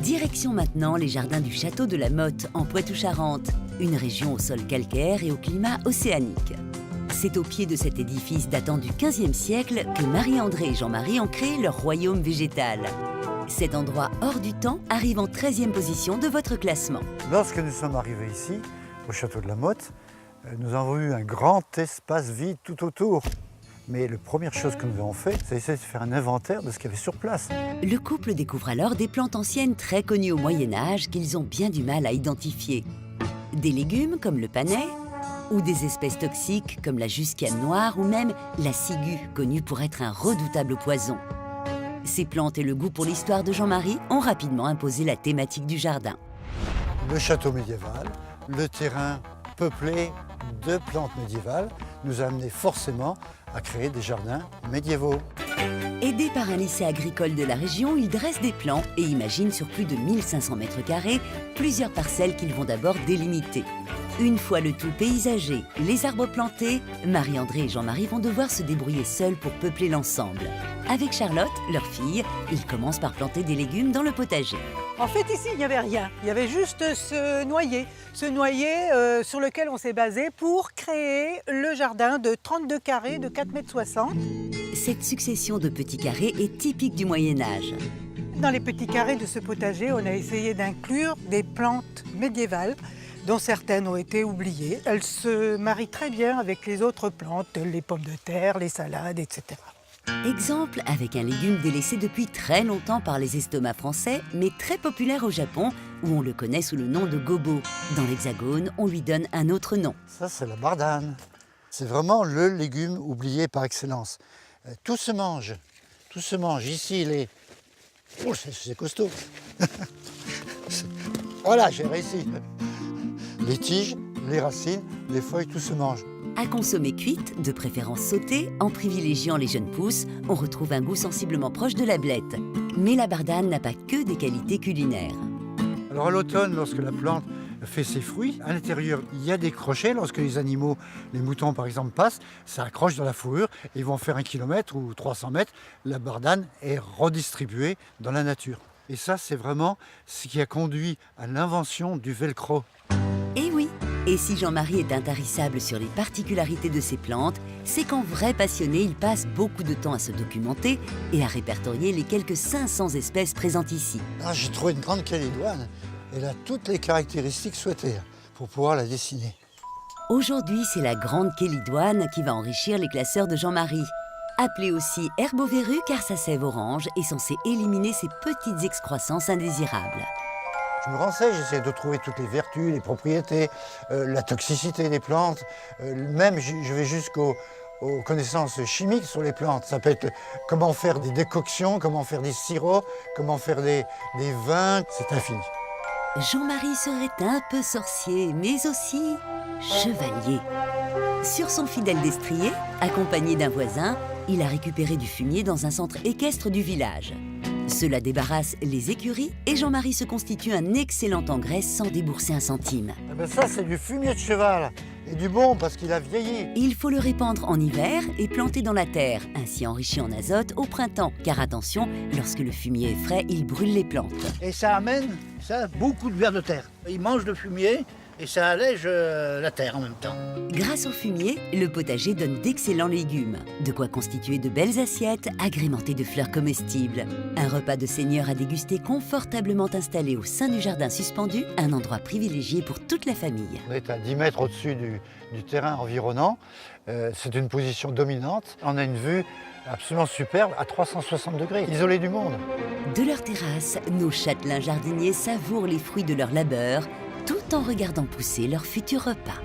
Direction maintenant les jardins du château de la Motte, en Poitou-Charentes, une région au sol calcaire et au climat océanique. C'est au pied de cet édifice datant du XVe siècle que Marie-André et Jean-Marie ont créé leur royaume végétal. Cet endroit hors du temps arrive en 13e position de votre classement. Lorsque nous sommes arrivés ici, au château de la Motte, nous avons eu un grand espace vide tout autour. Mais la première chose que nous avons fait, c'est essayer de faire un inventaire de ce qu'il y avait sur place. Le couple découvre alors des plantes anciennes très connues au Moyen-Âge qu'ils ont bien du mal à identifier. Des légumes comme le panais, ou des espèces toxiques comme la jusquiame noire ou même la ciguë, connue pour être un redoutable poison. Ces plantes et le goût pour l'histoire de Jean-Marie ont rapidement imposé la thématique du jardin. Le château médiéval, le terrain peuplé de plantes médiévales nous a amené forcément à créer des jardins médiévaux. Aidé par un lycée agricole de la région, ils dressent des plans et imaginent sur plus de 1500 mètres carrés plusieurs parcelles qu'ils vont d'abord délimiter. Une fois le tout paysagé, les arbres plantés, Marie-André et Jean-Marie vont devoir se débrouiller seuls pour peupler l'ensemble. Avec Charlotte, leur fille, ils commencent par planter des légumes dans le potager. En fait, ici, il n'y avait rien. Il y avait juste ce noyer sur lequel on s'est basé pour créer le jardin de 32 carrés de 4,60 m. Cette succession de petits carrés est typique du Moyen-Âge. Dans les petits carrés de ce potager, on a essayé d'inclure des plantes médiévales dont certaines ont été oubliées. Elles se marient très bien avec les autres plantes, les pommes de terre, les salades, etc. Exemple avec un légume délaissé depuis très longtemps par les estomacs français, mais très populaire au Japon, où on le connaît sous le nom de gobo. Dans l'Hexagone, on lui donne un autre nom. Ça, c'est la bardane. C'est vraiment le légume oublié par excellence. Tout se mange. Tout se mange. Ici, il est... Oh, c'est costaud. Voilà, j'ai réussi. Les tiges, les racines, les feuilles, tout se mange. À consommer cuite, de préférence sautée, en privilégiant les jeunes pousses, on retrouve un goût sensiblement proche de la blette. Mais la bardane n'a pas que des qualités culinaires. Alors à l'automne, lorsque la plante fait ses fruits, à l'intérieur, il y a des crochets. Lorsque les animaux, les moutons par exemple, passent, ça accroche dans la fourrure. Ils vont faire 1 kilomètre ou 300 mètres. La bardane est redistribuée dans la nature. Et ça, c'est vraiment ce qui a conduit à l'invention du velcro. Et oui, et si Jean-Marie est intarissable sur les particularités de ces plantes, c'est qu'en vrai passionné, il passe beaucoup de temps à se documenter et à répertorier les quelques 500 espèces présentes ici. Ah, j'ai trouvé une grande calidoine. Elle a toutes les caractéristiques souhaitées pour pouvoir la dessiner. Aujourd'hui, c'est la grande kélidoine qui va enrichir les classeurs de Jean-Marie. Appelée aussi herbe aux verrues car sa sève orange est censée éliminer ces petites excroissances indésirables. Je me renseigne, j'essaie de trouver toutes les vertus, les propriétés, la toxicité des plantes. Même, je vais jusqu'aux connaissances chimiques sur les plantes. Ça peut être comment faire des décoctions, comment faire des sirops, comment faire des vins. C'est infini. Jean-Marie serait un peu sorcier, mais aussi chevalier. Sur son fidèle destrier, accompagné d'un voisin, il a récupéré du fumier dans un centre équestre du village. Cela débarrasse les écuries et Jean-Marie se constitue un excellent engrais sans débourser un centime. Eh ben ça, c'est du fumier de cheval et du bon parce qu'il a vieilli. Il faut le répandre en hiver et planter dans la terre, ainsi enrichi en azote au printemps. Car attention, lorsque le fumier est frais, il brûle les plantes. Et ça amène beaucoup de vers de terre. Ils mangent le fumier et ça allège la terre en même temps. Grâce au fumier, le potager donne d'excellents légumes. De quoi constituer de belles assiettes agrémentées de fleurs comestibles. Un repas de seigneur à déguster confortablement installé au sein du jardin suspendu, un endroit privilégié pour toute la famille. On est à 10 mètres au-dessus du terrain environnant. C'est une position dominante. On a une vue absolument superbe à 360 degrés, isolée du monde. De leur terrasse, nos châtelains jardiniers savourent les fruits de leur labeur, tout en regardant pousser leur futur repas.